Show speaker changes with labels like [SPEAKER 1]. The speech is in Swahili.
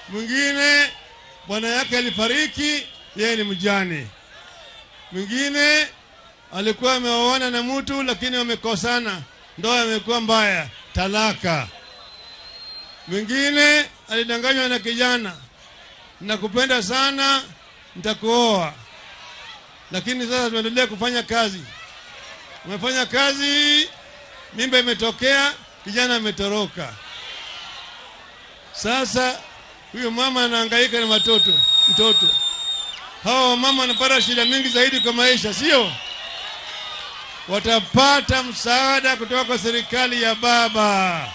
[SPEAKER 1] Mwingine bwana yake alifariki, yeye ni mjane. Mwingine alikuwa ameoana na mtu lakini wamekosana, ndoa imekuwa mbaya, talaka. Mwingine alidanganywa na kijana, nakupenda sana, nitakuoa. Lakini sasa tuendelea kufanya kazi. Umefanya kazi, mimba imetokea, kijana ametoroka. Sasa huyo mama anahangaika na mtoto. Hao mama wanapata shida mingi zaidi kwa maisha, sio? Watapata msaada kutoka kwa serikali ya baba.